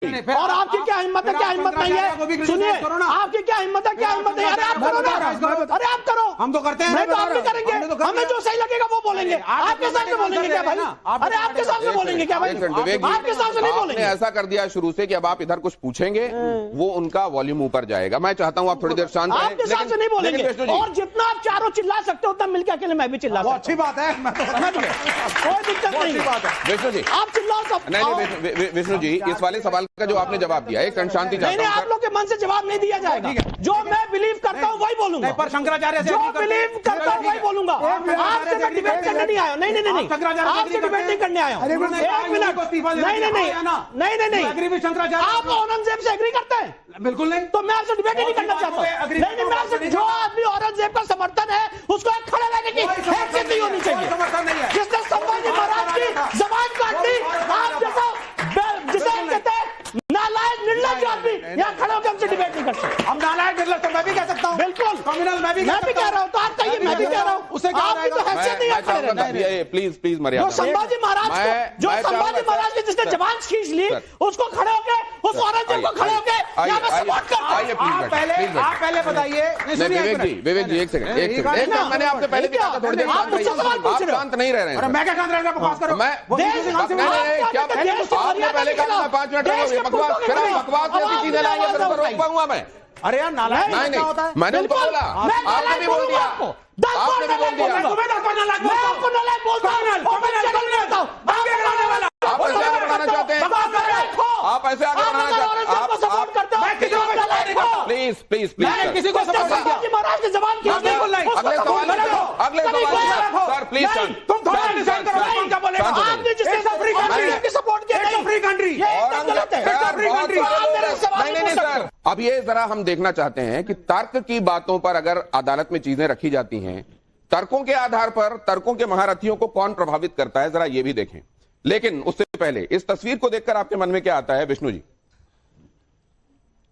और आपकी क्या हिम्मत है, क्या हिम्मत नहीं है? सुनिए, आपकी क्या हिम्मत है, क्या हिम्मत नहीं? अरे आप करो ना, अरे आप करो, हम तो करते हैं, नहीं तो आप भी करेंगे, हमें जो सही लगेगा वो बोलेंगे। आपके सामने बोलेंगे क्या भाई? अरे आपके सामने बोलेंगे क्या भाई? आपके सामने नहीं बोलेंगे। ऐसा कर दिया शुरू से कि अब आप इधर कुछ पूछेंगे वो उनका वॉल्यूम ऊपर जाएगा। मैं चाहता हूँ आप थोड़ी देर शांत रहें। आपके सामने नहीं बोलेंगे, और जितना आप चारों चिल्ला सकते हो उतना मिलकर अकेले मैं भी चिल्ला सकता हूं। अच्छी बात है, कोई दिक्कत नहीं है। विष्णु जी आप चिल्लाओ सब। नहीं विष्णु जी, इस वाले सवाल का जो आपने जवाब दिया एक क्षण शांति चाहता हूं। आप लोग के मन से जवाब नहीं दिया जाएगा। जो मैं बिलीव करता हूँ वही बोलूंगा। पर शंकराचार्य से जो बिलीव करता हूँ वही बोलूंगा। आपसे मैं डिबेट करने नहीं आया। नहीं, आपसे डिबेट नहीं करने आया। एक मिनट, नहीं, शंकराचार्य आप औरंगजेब से एग्री करते हैं? बिल्कुल नहीं। तो मैं आपसे डिबेट ही नहीं करना चाहता। नहीं, मैं आपसे, जो आदमी औरंगजेब का समर्थन है उसको खड़े रहने की हैसियत नहीं होनी चाहिए। जिसने संभाजी महाराज की जबान काट दी, आप जैसा जिसे कहते हैं नालायक निर्लज आदमी यहाँ खड़े होकर हमसे डिबेट नहीं कर सकते। हम नालायक निर्लज तो मैं भी कह सकता हूँ, बिल्कुल कम्युनल मैं भी कह रहा हूँ। तो आप कहिए, मैं भी कह रहा हूँ, उससे आपकी तो हैसियत नहीं है। प्लीज मर्यादा। जो संभाजी महाराज की जिसने जबान खींच ली, उसको खड़े होकर, उस औरंगजेब को खड़े होकर यहाँ पे सपोर्ट करते हैं। आप पहले बताइए। विवेक जी एक सेकंड, मैंने आपसे पहले भी कहा था थोड़ी देर आप शांत नहीं रह रहे हैं। मैं क्या शांत रह रहा हूँ? आपने पहले कहा 5 मिनट बकवास जैसी चीजें लाएंगे फिर तो रोक पाऊंगा मैं। अरे यार नालायक नहीं होता है। मैंने उनको बोला, आपने भी बोल दिया, आपने भी बोल दिया। मैं आपको नालायक बोलता हूं। आप ऐसे आगे बढ़ाना चाहते हैं, आप ऐसे आगे बढ़ाना चाहते हैं, आप सपोर्ट करते हो। प्लीज किसी को सपोर्ट नहीं किया। महाराज की जबान की अगले सवाल सर प्लीज तुम थोड़ा डिसाइड करो कौन क्या बोलेगा। आपने जिसने सपोर्ट किया, फ्री कंट्री, नहीं सर। अब ये जरा हम देखना चाहते हैं कि तर्क की बातों पर अगर अदालत में चीजें रखी जाती हैं, तर्कों के आधार पर तर्कों के महारथियों को कौन प्रभावित करता है, जरा ये भी देखें। लेकिन उससे पहले इस तस्वीर को देखकर आपके मन में क्या आता है विष्णु जी?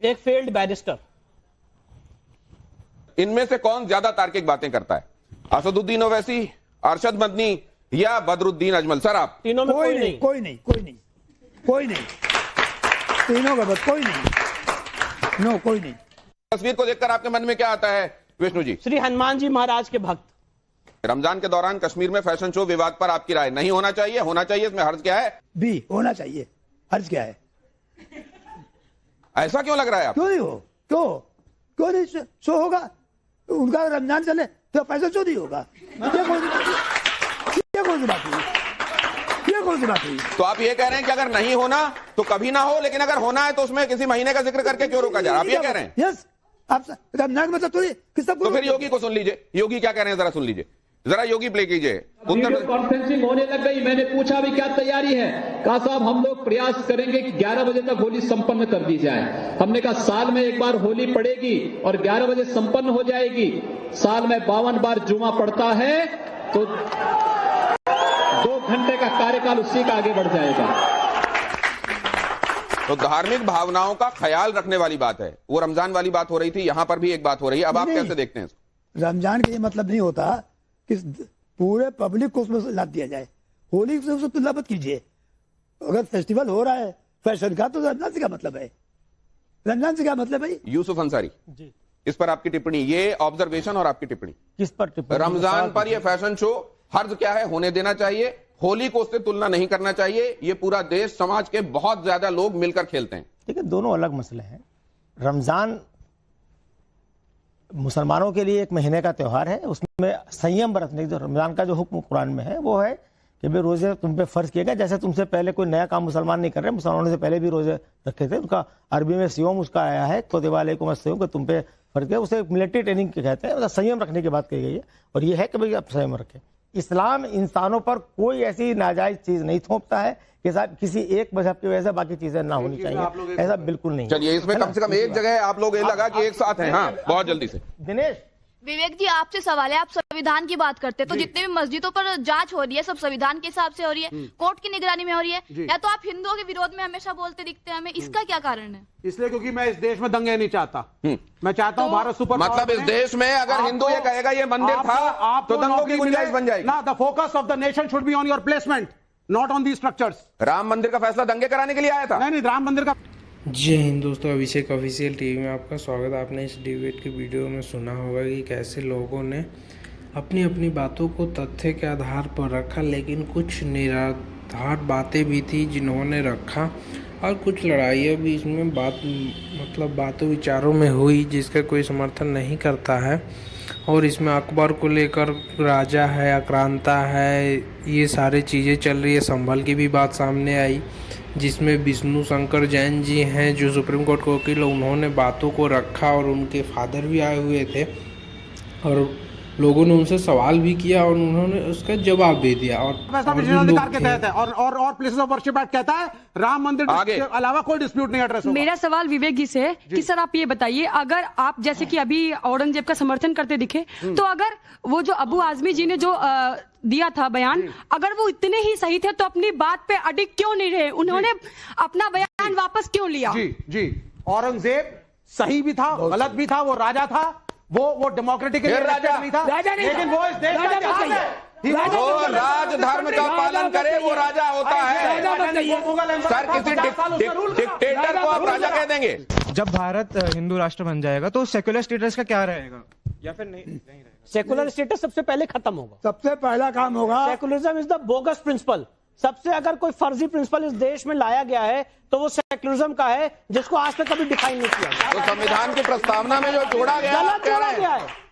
एक फेल्ड बैरिस्टर। इनमें से कौन ज्यादा तार्किक बातें करता है, असदुद्दीन ओवैसी, अरशद मदनी या बदरुद्दीन अजमल? सर आप तीनों में कोई नहीं। तीनों का बस कोई नहीं। कोई नहीं। तस्वीर को देखकर आपके मन में क्या आता है विष्णु जी? श्री हनुमान जी महाराज के भक्त। रमजान के दौरान कश्मीर में फैशन शो विवाद पर आपकी राय? नहीं होना चाहिए, होना चाहिए, इसमें हर्ज क्या है? भी होना चाहिए, हर्ज क्या है? ऐसा क्यों लग रहा है आप? क्यों नहीं हो? क्यों नहीं शो होगा? उनका रमजान चले तो फैशन शो नहीं होगा। ये कौन सी बात हुई? तो आप ये कह रहे हैं कि अगर नहीं होना तो कभी ना हो, लेकिन अगर होना है तो उसमें किसी महीने का जिक्र करके क्यों रोका जाए? आप ये कह रहे हैं? यस, आप रमजान मतलब थोड़ी किस तो फिर योगी को सुन लीजिए, योगी क्या कह रहे हैं जरा सुन लीजिए, जरा योगी प्ले कीजिए। वीडियो कॉन्फ्रेंसिंग होने लग गई, मैंने पूछा भी क्या तैयारी है? कहा साहब हम लोग प्रयास करेंगे कि 11 बजे तक होली संपन्न कर दी जाए। हमने कहा साल में एक बार होली पड़ेगी और 11 बजे संपन्न हो जाएगी। साल में 52 बार जुमा पड़ता है तो 2 घंटे का कार्यकाल उसी का आगे बढ़ जाएगा। तो धार्मिक भावनाओं का ख्याल रखने वाली बात है, वो रमजान वाली बात हो रही थी, यहां पर भी एक बात हो रही है। अब आप कैसे देखते हैं? रमजान का ये मतलब नहीं होता कि पूरे पब्लिक को उसमें लाद दिया जाए। होली से उसको तुलना मत कीजिए। अगर फेस्टिवल हो रहा है फैशन का तो रमजान से क्या मतलब है? रमजान से क्या मतलब है? यूसुफ अंसारी जी, इस पर आपकी टिप्पणी, ये ऑब्जर्वेशन और आपकी टिप्पणी किस पर? रमजान पर ये फैशन शो हर्ज क्या है, होने देना चाहिए, होली को उससे तुलना नहीं करना चाहिए। ये पूरा देश समाज के बहुत ज्यादा लोग मिलकर खेलते हैं। देखिए दोनों अलग मसले हैं। रमजान मुसलमानों के लिए एक महीने का त्यौहार है, उसमें संयम बरतने की जो रमजान का जो हुक्म कुरान में है वो है कि भाई रोजे तुम पे फर्ज किए गए। जैसे तुमसे पहले कोई नया काम मुसलमान नहीं कर रहे, मुसलमानों से पहले भी रोजे रखे थे। उनका अरबी में सियोम उसका आया है, कुतिबा अलैकुम अस्सियाम, कि तुम पे फर्ज किया। उसे मिलिट्री ट्रेनिंग के कहते हैं, मतलब संयम रखने की बात कही गई है। और ये है कि भाई आप संयम रखें। इस्लाम इंसानों पर कोई ऐसी नाजायज चीज नहीं थोपता है कि साहब किसी एक मजहब की वजह से बाकी चीजें ना होनी चाहिए, ऐसा बिल्कुल नहीं। चलिए इसमें कम से कम एक जगह आप लोग ये लगा कि एक साथ हैं। हाँ बहुत जल्दी से दिनेश। विवेक जी आपसे सवाल है, आप संविधान की बात करते हैं तो जितने भी मस्जिदों पर जांच हो रही है सब संविधान के हिसाब से हो रही है, कोर्ट की निगरानी में हो रही है, या तो आप हिंदुओं के विरोध में हमेशा बोलते दिखते हैं हमें, इसका क्या कारण है? इसलिए क्योंकि मैं इस देश में दंगे नहीं चाहता। मैं चाहता हूँ भारत सुपर मतलब इस देश में अगर हिंदू ये कहेगा ये मंदिर था तो दंगों की गुंजाइश बन जाएगी ना। The focus of the nation should be on your placement, not on the structures. Ram मंदिर का फैसला दंगे कराने के लिए आया था? नहीं, राम मंदिर का जय हिंद दोस्तों, अभिषेक ऑफिशियल टीवी में आपका स्वागत है। आपने इस डिबेट की वीडियो में सुना होगा कि कैसे लोगों ने अपनी अपनी बातों को तथ्य के आधार पर रखा, लेकिन कुछ निराधार बातें भी थी जिन्होंने रखा और कुछ लड़ाइयाँ भी इसमें बातों विचारों में हुई जिसका कोई समर्थन नहीं करता है। और इसमें अकबर को लेकर राजा है, आक्रांता है, ये सारी चीज़ें चल रही है। संभल की भी बात सामने आई जिसमें विष्णु शंकर जैन जी हैं जो सुप्रीम कोर्ट के वकील, उन्होंने बातों को रखा और उनके फादर भी आए हुए थे और लोगों ने उनसे सवाल भी किया और उन्होंने उसका जवाब दे दिया। और अधिकार के तहत है और प्लेसेस ऑफ वर्शिप एक्ट कहता है राम मंदिर के अलावा कोई डिस्प्यूट नहीं एड्रेस होगा। मेरा सवाल विवेक जी से कि सर आप ये बताइए, अगर आप जैसे कि अभी औरंगजेब का समर्थन करते दिखे, तो अगर वो जो अबू आजमी जी ने जो दिया था बयान, अगर वो इतने ही सही थे तो अपनी बात पे अडिग क्यों नहीं रहे? उन्होंने अपना बयान वापस क्यों लिया? जी औरंगजेब सही भी था, गलत भी था, वो राजा था, वो डेमोक्रेटिक राजा नहीं था, लेकिन वो इस देश का जहाज है। जो राज धर्म का पालन करे वो राजा होता है। सर, किसी डिक्टेटर को आप राजा कह देंगे? जब भारत हिंदू राष्ट्र बन जाएगा तो सेक्युलर स्टेटस का क्या रहेगा या फिर नहीं रहेगा? सेकुलर स्टेटस सबसे पहले खत्म होगा। सबसे पहला काम होगा, secularism is the bogus principle. सबसे अगर कोई फर्जी प्रिंसिपल इस देश में लाया गया है तो वो सेकुलरिज्म का है, जिसको आज तक कभी डिफाइन नहीं किया गया। तो संविधान की प्रस्तावना में जो जोड़ा गया,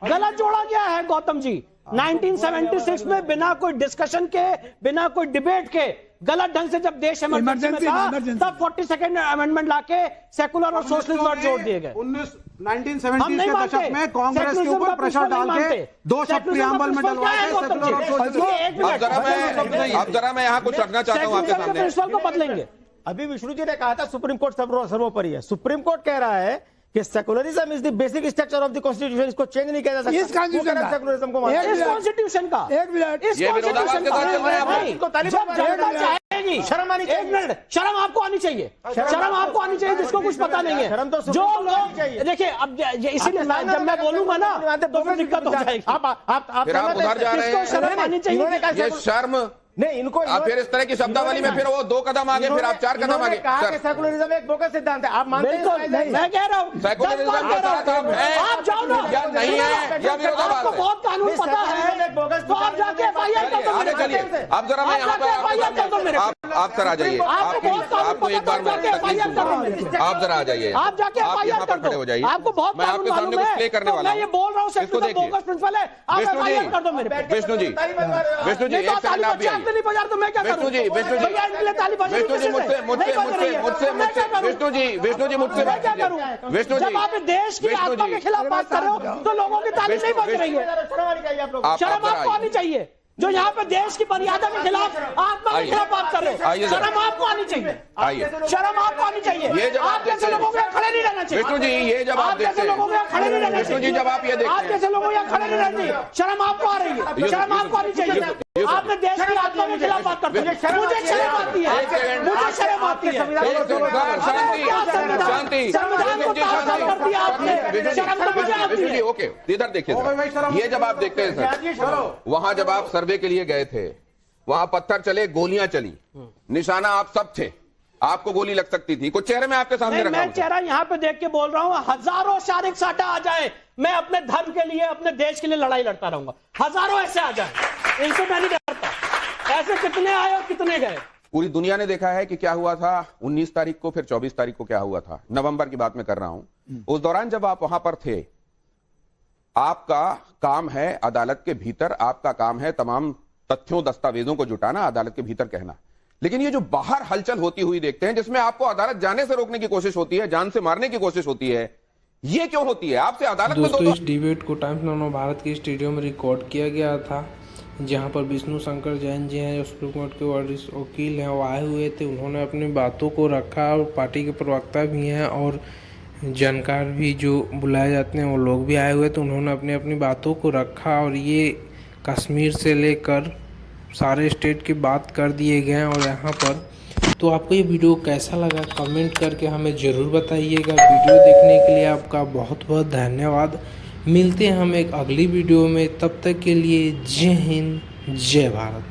गलत जोड़ा गया है गौतम जी। 1976 में बिना कोई डिस्कशन के, बिना कोई डिबेट के, गलत ढंग से जब देश इमरजेंसी में था, तब 42nd अमेंडमेंट लाके सेकुलर और सोशलिस्ट वर्ड जोड़ दिए गए। 1970 के दशक में कांग्रेस के ऊपर प्रेशर डाल के 2 शब्द प्रियम्बल में डलवाए सेकुलर और सोशलिस्ट। अब जरा मैं यहाँ कुछ रखना चाहता हूँ आपके सामने। प्रिंसिपल को बदलेंगे। अभी विष्णु जी ने कहा था सुप्रीम कोर्ट सर्वोपरि है। सुप्रीम कोर्ट कह रहा है कि secularism is the basic structure of the constitution, इसको चेंज नहीं किया जा सकता। इस कॉन्स्टिट्यूशन का, सेकुलरिज्म को इस कॉन्स्टिट्यूशन का, एक मिनट, ये विरोधाभास के साथ चल रहे हैं आप। इसको तालिबान शर्म आनी चाहिए। एक मिनट, शर्म आपको आनी चाहिए, शर्म आपको आनी चाहिए, जिसको कुछ पता नहीं है। शर्म तो जो लोग देखिए, अब इसीलिए जब मैं बोलूंगा ना तो फिर दिक्कत हो जाएगी। आप उधर जा रहे हैं। शर्म आनी चाहिए। ये शर्म नहीं, इनको आप फिर इस तरह की शब्दावली में फिर वो 2 कदम आगे, फिर आप 4 कदम आगे। सेकुलरिज्म एक बोगस सिद्धांत है, आप मानते हैं? मैं कह रहा हूँ सेकुलरिज्म आप जाओ ना, या नहीं है या विरोधाभास आपको है? बहुत कानून पता है, तो आप जाके FIR कर दो। आगे चलिए। अब जरा मैं यहाँ पर आप सर आ जाइए। आपको एक बार आप जरा आ जाइए, आप जाके आप यहाँ FIR पर कर खड़े हो जाइए। आपको बहुत मैं आपके सामने कुछ प्ले करने वाला हूँ। मैं ये बोल रहा हूँ इसको देखिए। प्रिंसिपल है, आप FIR कर दो मेरे पे। विष्णु जी एक सेकंड आप भी आइए। नहीं बजा तो मैं क्या विष्णु जी मुझसे मुझसे विष्णु जी जब आप देश की आत्मा के खिलाफ बात कर रहे हो तो लोगों की तारीफ नहीं बच रही है। शर्म आपको आनी चाहिए। जो यहाँ पे देश की मर्यादा के खिलाफ, आत्मा के खिलाफ बात कर रहे हो, शर्म आपको आनी चाहिए। शर्म आपको आनी चाहिए। ये जब आप जैसे लोगों को खड़े नहीं रहना चाहिए। विष्णु जी ये जब आप देखते हैं, लोगों को खड़े नहीं रहना विष्णु जी जब आप ये देखते आप जैसे लोगों को खड़े नहीं रहना चाहिए। शर्म आपको आ रही है, शर्म आपको आनी चाहिए। आपने देश की आत्मा के खिलाफ बात करते हैं, मुझे शर्म आती है, मुझे शर्म आती है। शांति संविधान को ताक कर दिया आपने, शर्म तो मुझे आती विष्णु जी है। ओके, इधर देखिए। ये जब आप देखते हैं सर, वहां जब आप सर्वे के लिए गए थे, वहां पत्थर चले, गोलियां चली, निशाना आप सब थे, आपको गोली लग सकती थी। कुछ चेहरे में आपके सामने रखा मैं चेहरा यहाँ पे देख के बोल रहा हूँ, हजारों शारीरिक साटा आ जाए, मैं अपने धर्म के लिए, अपने देश के लिए लड़ाई लड़ता रहूंगा। हजारों ऐसे आ जाए, इनसे मैं नहीं डरता। ऐसे कितने आए और कितने गए। पूरी दुनिया ने देखा है कि क्या हुआ था 19 तारीख को, फिर 24 तारीख को क्या हुआ था। नवंबर की बात मैं कर रहा हूं। उस दौरान जब आप वहां पर थे, आपका काम है अदालत के भीतर, आपका काम है तमाम तथ्यों दस्तावेजों को जुटाना, अदालत के भीतर कहना। लेकिन ये जो बाहर हलचल होती हुई देखते हैं, जिसमें आपको अदालत जाने से रोकने की कोशिश होती है, जान से मारने की कोशिश होती है, ये क्यों होती है? आपसे अदालत में दोस्तों, इस डिबेट को टाइम्स नव भारत के स्टूडियो में रिकॉर्ड किया गया था, जहां पर विष्णु शंकर जैन जी हैं, सुप्रीम कोर्ट के वकील हैं, वो आए हुए थे। उन्होंने अपनी बातों को रखा और पार्टी के प्रवक्ता भी हैं और जानकार भी जो बुलाए जाते हैं वो लोग भी आए हुए थे। उन्होंने अपनी अपनी बातों को रखा और ये कश्मीर से लेकर सारे स्टेट की बात कर दिए गए हैं। और यहाँ पर तो आपको ये वीडियो कैसा लगा कमेंट करके हमें ज़रूर बताइएगा। वीडियो देखने के लिए आपका बहुत बहुत धन्यवाद। मिलते हैं हम एक अगली वीडियो में, तब तक के लिए जय हिंद, जय भारत।